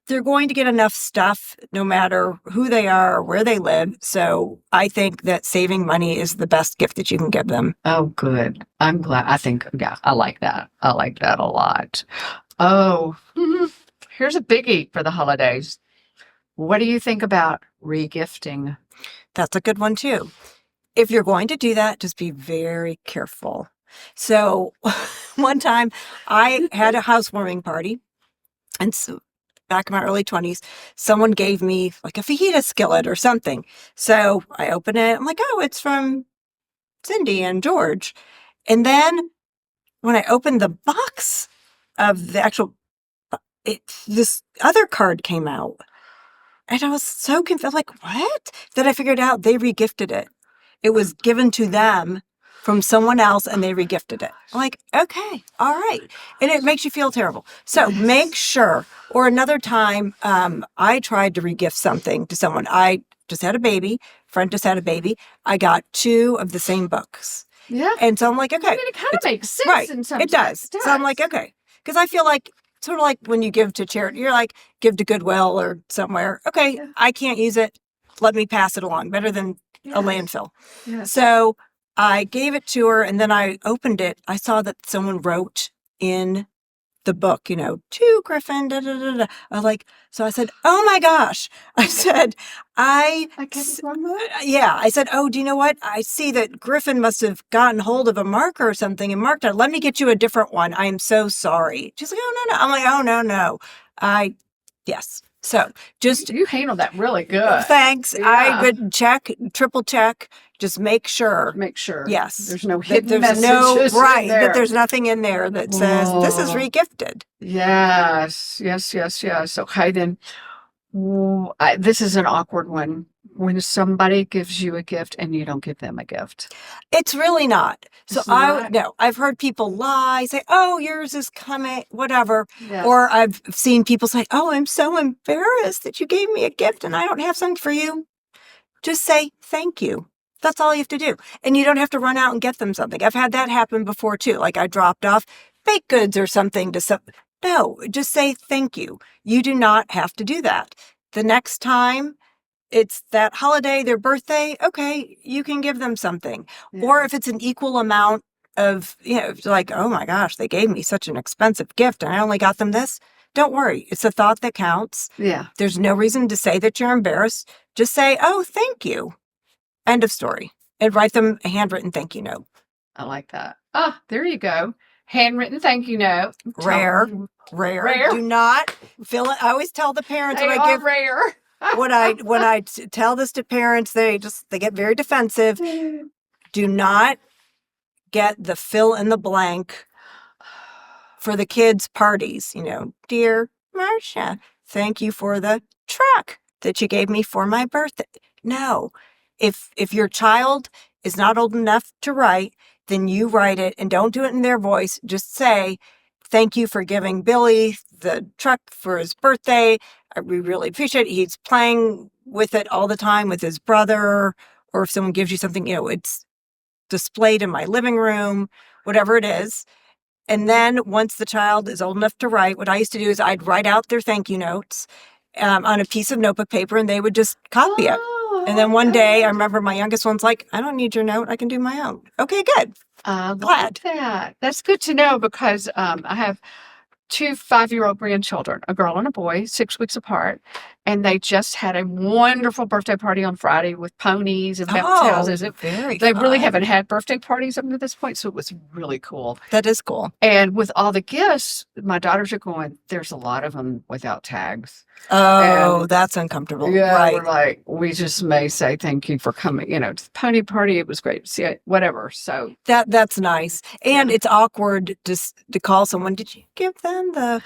they're going to get enough stuff no matter who they are or where they live. So I think that saving money is the best gift that you can give them. Oh, good. I'm glad. I like that. I like that a lot. Oh, here's a biggie for the holidays. What do you think about regifting? That's a good one too. If you're going to do that, just be very careful. So one time I had a housewarming party, and so back in my early 20s, someone gave me like a fajita skillet or something. So I open it. I'm like, oh, it's from Cindy and George. And then when I opened the box of the actual, this other card came out. And I was so confused. Like, what? Then I figured out they regifted it. It was given to them from someone else and they regifted it. I'm like, okay, all right. And it makes you feel terrible. So make sure, or another time, I tried to regift something to someone. I just had a baby, friend just had a baby. I got 2 of the same books. Yeah. And so I'm like, okay. I mean, it kind of makes sense right, in some it does. So I'm like, okay. Because I feel like, sort of like when you give to charity, you're like, give to Goodwill or somewhere. Okay, I can't use it. Let me pass it along. Better than a landfill. Yes. So I gave it to her and then I opened it. I saw that someone wrote in the book, to Griffin, da, da, da, da. I was like, so I said, oh my gosh. I said, I get it wrong. I said, oh, do you know what? I see that Griffin must have gotten hold of a marker or something and marked it. Let me get you a different one. I am so sorry. She's like, oh, no. I'm like, oh, no. Yes. So just. You handled that really good. Thanks. Yeah. I would triple check. Just make sure. Yes. There's no hidden there's messages right. in there. That there's nothing in there that says this is regifted. Yes. Okay, then this is an awkward one. When somebody gives you a gift and you don't give them a gift. It's really not. So It's not? No, I've heard people lie, say, oh, yours is coming, whatever. Yes. Or I've seen people say, oh, I'm so embarrassed that you gave me a gift and I don't have something for you. Just say thank you. That's all you have to do. And you don't have to run out and get them something. I've had that happen before too. Like I dropped off baked goods or something to some. No, just say thank you. You do not have to do that. The next time it's that holiday, their birthday, okay, you can give them something. Yeah. Or if it's an equal amount of, like, oh my gosh, they gave me such an expensive gift and I only got them this. Don't worry. It's a thought that counts. Yeah. There's no reason to say that you're embarrassed. Just say, oh, thank you. End of story. And write them a handwritten thank you note. I like that. Ah, there you go. Handwritten thank you note. Rare. Do not fill it. I always tell the parents They when are I give rare. when I tell this to parents, they get very defensive. Do not get the fill in the blank for the kids' parties. Dear Marsha, thank you for the truck that you gave me for my birthday. No, if your child is not old enough to write, then you write it and don't do it in their voice. Just say, thank you for giving Billy the truck for his birthday. We really appreciate it. He's playing with it all the time with his brother. Or if someone gives you something, it's displayed in my living room, whatever it is. And then once the child is old enough to write, what I used to do is I'd write out their thank you notes on a piece of notebook paper and they would just copy it. And then one day I remember my youngest one's like, I don't need your note. I can do my own. Okay, good. Glad. Glad. That. That's good to know because I have 2 5-year-old grandchildren, a girl and a boy, 6 weeks apart. And they just had a wonderful birthday party on Friday with ponies and bounce houses. They really haven't had birthday parties up to this point, so it was really cool. That is cool. And with all the gifts, my daughters are going, there's a lot of them without tags. Oh, that's uncomfortable. Yeah, right. We're like, we just may say thank you for coming, to the pony party. It was great to see it, whatever. So that's nice. And it's awkward just to call someone, did you give them the...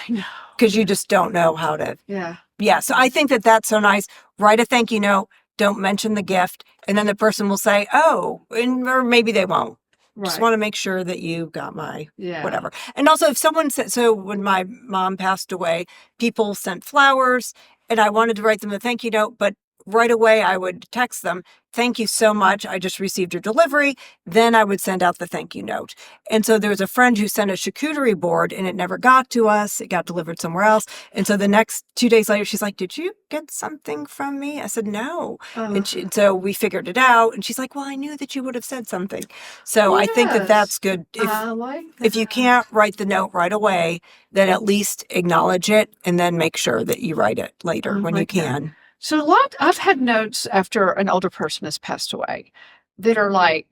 I know. Because you just don't know how to... Yeah. So I think that's so nice. Write a thank you note. Don't mention the gift. And then the person will say, oh, or maybe they won't. Right. Just want to make sure that you got my whatever. Yeah. And also if someone said, so when my mom passed away, people sent flowers and I wanted to write them a thank you note, but right away I would text them, thank you so much. I just received your delivery. Then I would send out the thank you note. And so there was a friend who sent a charcuterie board and it never got to us. It got delivered somewhere else. And so the next 2 days later, she's like, did you get something from me? I said, no. And so we figured it out. And she's like, well, I knew that you would have said something. So I think that's good. I like that. If you can't write the note right away, then at least acknowledge it and then make sure that you write it later when you can. So I've had notes after an older person has passed away that are like,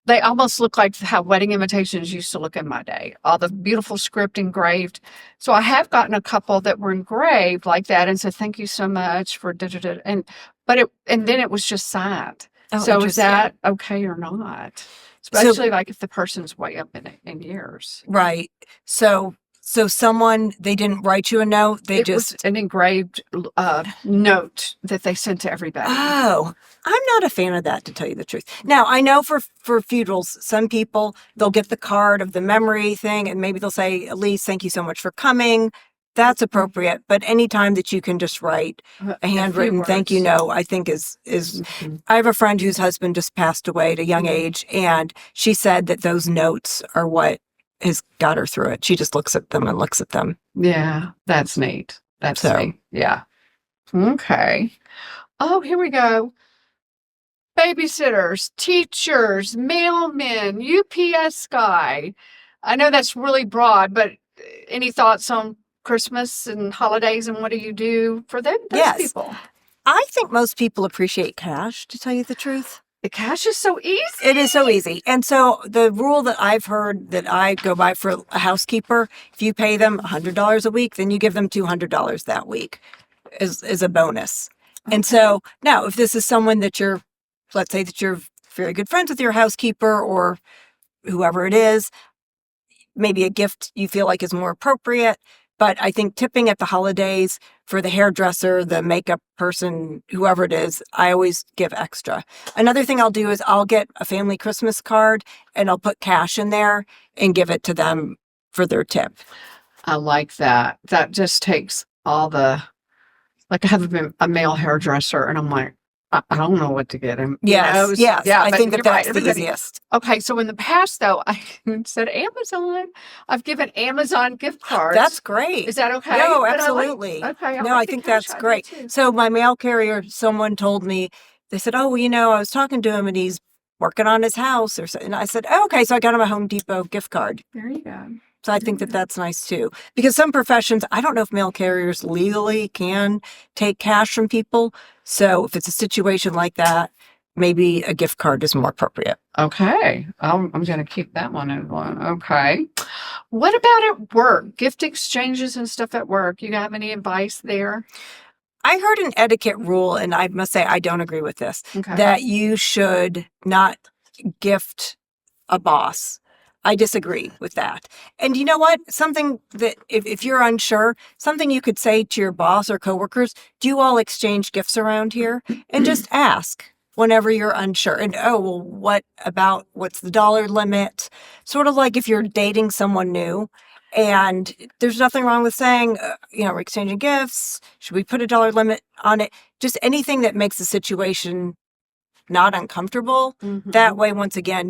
they almost look like how wedding invitations used to look in my day. All the beautiful script engraved. So I have gotten a couple that were engraved like that and said, thank you so much for da-da-da. And then it was just signed. Oh, so is that okay or not? Especially like if the person's way up in years. Right. So So they didn't write you a note. They It was an engraved note that they sent to everybody. Oh, I'm not a fan of that, to tell you the truth. Now, I know for funerals, some people, they'll get the card of the memory thing, and maybe they'll say, Elise, thank you so much for coming. That's appropriate. But anytime that you can just write a handwritten thank you note, I think is I have a friend whose husband just passed away at a young age, and she said that those notes are what has got her through it. She just looks at them and looks at them. Yeah, that's neat. That's neat. Yeah. Okay. Oh, here we go. Babysitters, teachers, mailmen, UPS guy. I know that's really broad, but any thoughts on Christmas and holidays and what do you do for those people? I think most people appreciate cash, to tell you the truth. The cash is so easy. It is so easy. And so the rule that I've heard that I go by for a housekeeper, if you pay them $100 a week, then you give them $200 that week as a bonus. Okay. And so now if this is someone that let's say that you're very good friends with your housekeeper or whoever it is, maybe a gift you feel like is more appropriate. But I think tipping at the holidays for the hairdresser, the makeup person, whoever it is, I always give extra. Another thing I'll do is I'll get a family Christmas card and I'll put cash in there and give it to them for their tip. I like that. That just takes all I have a male hairdresser and I'm like, I don't know what to get him. Yes. Yeah, I think that's the easiest. Okay, so in the past, though, I said Amazon. I've given Amazon gift cards. That's great. Is that okay? No, absolutely. I think that's great. So my mail carrier, someone told me, they said, oh, well, I was talking to him and he's working on his house or something. And I said, oh, okay, so I got him a Home Depot gift card. There you go. So I think that's nice too. Because some professions, I don't know if mail carriers legally can take cash from people. So if it's a situation like that, maybe a gift card is more appropriate. Okay. I'm going to keep that one in one. Okay. What about at work? Gift exchanges and stuff at work. You have any advice there? I heard an etiquette rule, and I must say I don't agree with this, that you should not gift a boss. I disagree with that. And you know what? Something that if you're unsure, something you could say to your boss or coworkers, do you all exchange gifts around here? And just ask whenever you're unsure. And what's the dollar limit? Sort of like if you're dating someone new and there's nothing wrong with saying, we're exchanging gifts. Should we put a dollar limit on it? Just anything that makes the situation not uncomfortable. Mm-hmm. That way, once again,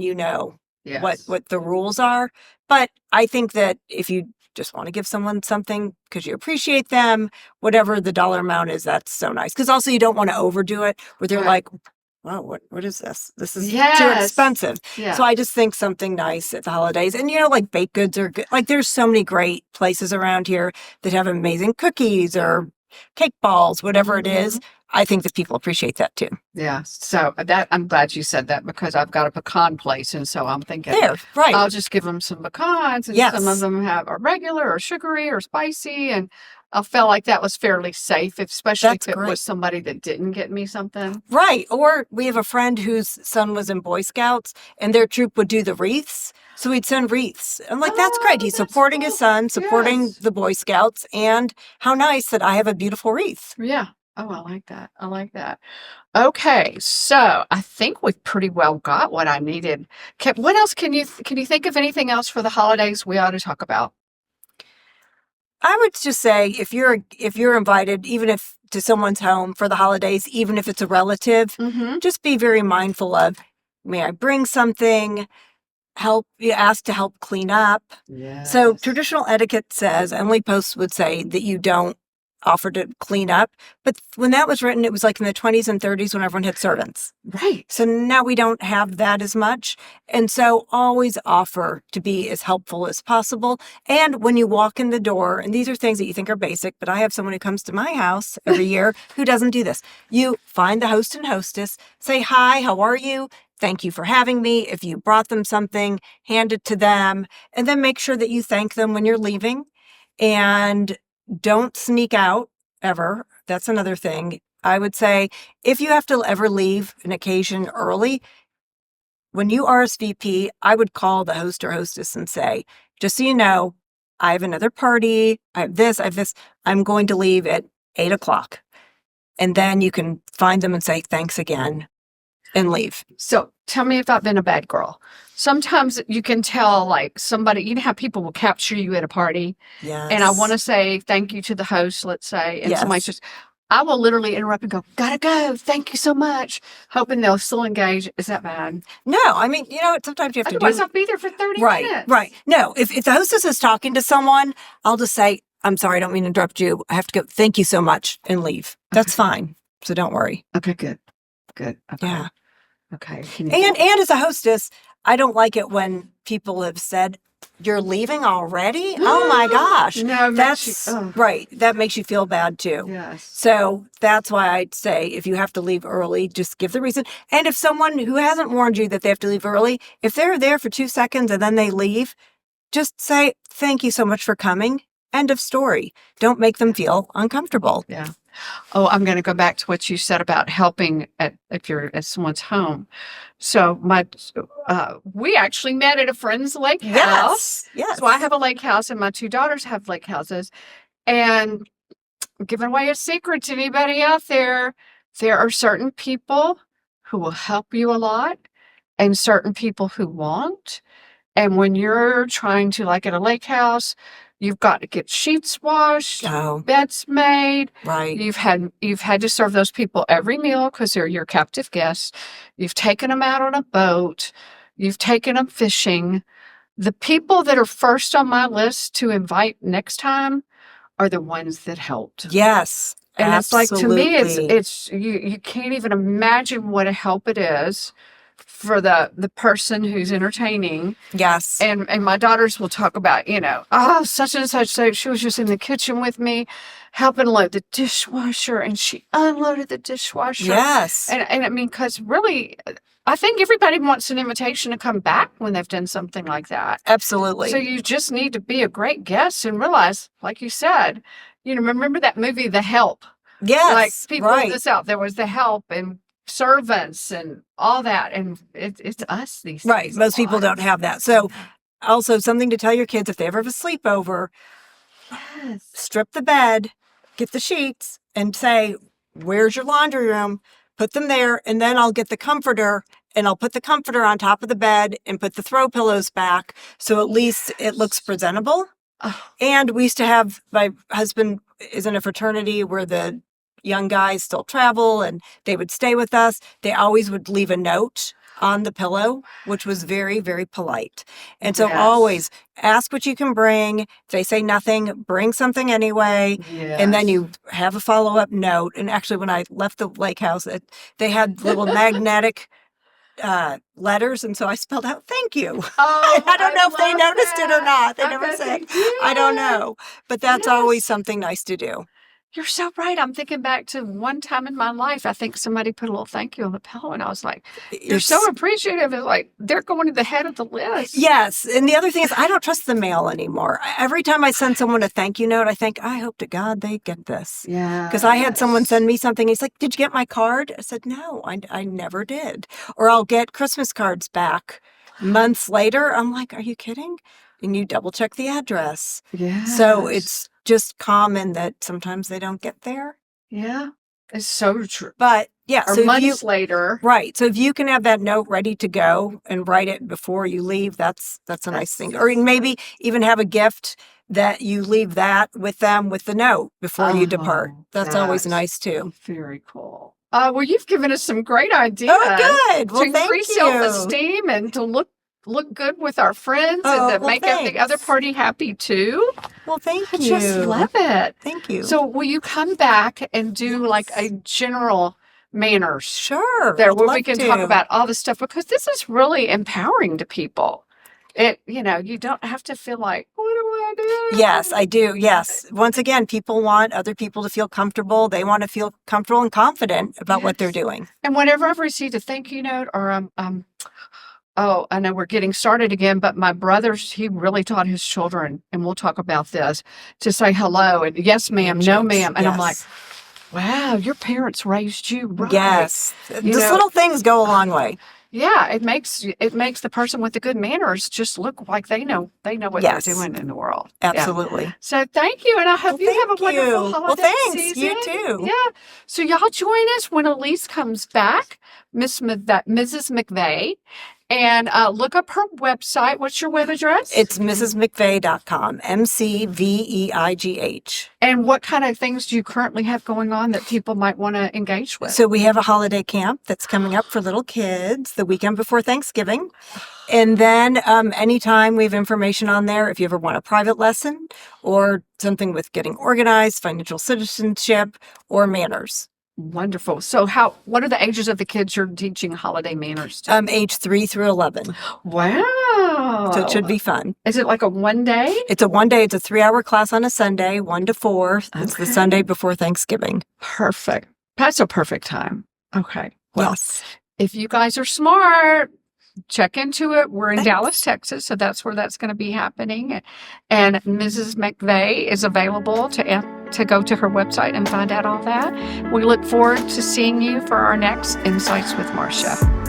Yes. what the rules are. But I think that if you just want to give someone something because you appreciate them, whatever the dollar amount is, that's so nice. Because also you don't want to overdo it where they're like, wow, what is this? This is too expensive. Yeah. So I just think something nice at the holidays. And like baked goods are good. Like there's so many great places around here that have amazing cookies or cake balls, whatever it is. I think that people appreciate that too. Yeah. So I'm glad you said that because I've got a pecan place. And so I'm thinking, right. I'll just give them some pecans. And some of them have a regular or sugary or spicy. And I felt like that was fairly safe, especially if it was somebody that didn't get me something. Right. Or we have a friend whose son was in Boy Scouts and their troop would do the wreaths. So we'd send wreaths. I'm like, that's great. He's supporting his son, supporting the Boy Scouts. And how nice that I have a beautiful wreath. Yeah. Oh, I like that. Okay, so I think we've pretty well got what I needed. What else can you think of anything else for the holidays we ought to talk about? I would just say if you're invited, even if to someone's home for the holidays, even if it's a relative, just be very mindful of, may I bring something? Ask to help clean up. Yes. So traditional etiquette says, Emily Post would say that you don't offer to clean up. But when that was written, it was like in the 20s and 30s when everyone had servants. Right. So now we don't have that as much. And so always offer to be as helpful as possible. And when you walk in the door, and these are things that you think are basic, but I have someone who comes to my house every year who doesn't do this. You find the host and hostess, say, hi, how are you? Thank you for having me. If you brought them something, hand it to them, and then make sure that you thank them when you're leaving. And don't sneak out ever. That's another thing. I would say if you have to ever leave an occasion early, when you RSVP, I would call the host or hostess and say, just so you know, I have another party. I have this. I'm going to leave at 8:00. And then you can find them and say, thanks again, and leave. So tell me if I've been a bad girl. Sometimes you can tell, like, somebody, you know how people will capture you at a party? Yes. And I want to say thank you to the host, let's say. And Yes. somebody just, I will literally interrupt and go, gotta go. Thank you so much. Hoping they'll still engage. Is that bad? No, I mean, sometimes you have to do. Otherwise, I'll be there for 30 minutes. Right. No, if the hostess is talking to someone, I'll just say, I'm sorry, I don't mean to interrupt you. I have to go. Thank you so much, and leave. That's fine. So don't worry. Okay, good. Okay. Yeah. Okay. And as a hostess, I don't like it when people have said, you're leaving already? Oh my gosh. No, that's right. That makes you feel bad too. Yes. So that's why I'd say if you have to leave early, just give the reason. And if someone who hasn't warned you that they have to leave early, if they're there for 2 seconds and then they leave, just say, thank you so much for coming. End of story. Don't make them feel uncomfortable. Yeah. Oh, I'm going to go back to what you said about helping if you're at someone's home. So we actually met at a friend's lake house. Yes. So I have a lake house and my 2 daughters have lake houses. And giving away a secret to anybody out there, there are certain people who will help you a lot and certain people who won't. And when you're trying to, like at a lake house, you've got to get sheets washed, beds made. Right. You've had to serve those people every meal because they're your captive guests. You've taken them out on a boat. You've taken them fishing. The people that are first on my list to invite next time are the ones that helped. Yes. And absolutely. it's like, to me, it's you can't even imagine what a help it is for the person who's entertaining. Yes. And my daughters will talk about, such and such. So she was just in the kitchen with me helping load the dishwasher and she unloaded the dishwasher. Yes. And I mean, because really, I think everybody wants an invitation to come back when they've done something like that. Absolutely. So you just need to be a great guest and realize, like you said, remember that movie, The Help? Yes. Like people right. this out. There was The Help and servants and all that, and it's us these days. Right. Most people don't have that. So also something to tell your kids if they ever have a sleepover, strip the bed, get the sheets, and say, where's your laundry room? Put them there, and then I'll get the comforter, and I'll put the comforter on top of the bed and put the throw pillows back, so at least it looks presentable. And we used to have, my husband is in a fraternity where the young guys still travel and they would stay with us. They always would leave a note on the pillow, which was very, very polite. And so always ask what you can bring. If they say nothing, bring something anyway. Yes. And then you have a follow-up note. And actually, when I left the lake house, they had little magnetic letters, and so I spelled out thank you. I don't know if they noticed it or not. They never said. I don't know. But that's always something nice to do. You're so right. I'm thinking back to one time in my life, I think somebody put a little thank you on the pillow, and I was like, you're so appreciative. It's like they're going to the head of the list. Yes. And the other thing is, I don't trust the mail anymore. Every time I send someone a thank you note, I think, I hope to God they get this. Yeah. Because I had someone send me something. He's like, did you get my card? I said, no, I never did. Or I'll get Christmas cards back months later. I'm like, are you kidding? And you double check the address. Yeah. So it's just common that sometimes they don't get there. Yeah. It's so true. But yeah. Or so months later. Right. So if you can have that note ready to go and write it before you leave, that's a nice thing. Or maybe even have a gift that you leave that with them with the note before you depart. That's always nice too. Very cool. Well, you've given us some great ideas. Oh, good. Well, to increase self-esteem and to look good with our friends and to make the other party happy too. Well, thank you. I just love it. Thank you. So will you come back and do like a general Manor? Sure. There where we can talk about all this stuff, because this is really empowering to people. You don't have to feel like, what do I do? Yes, I do. Yes. Once again, people want other people to feel comfortable. They want to feel comfortable and confident about what they're doing. And whenever I've received a thank you note or I know we're getting started again, but my brother, he really taught his children, and we'll talk about this, to say hello and yes, ma'am, no, ma'am. And I'm like, wow, your parents raised you right. Yes. These little things go a long way. Yeah, it makes the person with the good manners just look like they know what Yes. they're doing in the world. Absolutely. Yeah. So thank you, and I hope you have a thank wonderful you. holiday Well, thanks. season. You too. Yeah. So y'all join us when Elise comes back, Mrs. McVeigh, and look up her website. What's your web address? It's mrsmcveigh.com, McVeigh. And what kind of things do you currently have going on that people might want to engage with? So we have a holiday camp that's coming up for little kids the weekend before Thanksgiving. And then anytime we have information on there, if you ever want a private lesson or something with getting organized, financial citizenship, or manners. Wonderful. So what are the ages of the kids you're teaching holiday manners to? Age 3 through 11. Wow. So it should be fun. Is it like a one day? It's a 1 day. It's a 3-hour class on a Sunday, 1 to 4. It's the Okay. Sunday before Thanksgiving. Perfect. That's a perfect time. Okay. Well, Yes. if you guys are smart, check into it. We're in Thanks. Dallas, Texas, so that's where that's going to be happening. And Mrs. McVeigh is available to go to her website and find out all that. We look forward to seeing you for our next Insights with Marsha.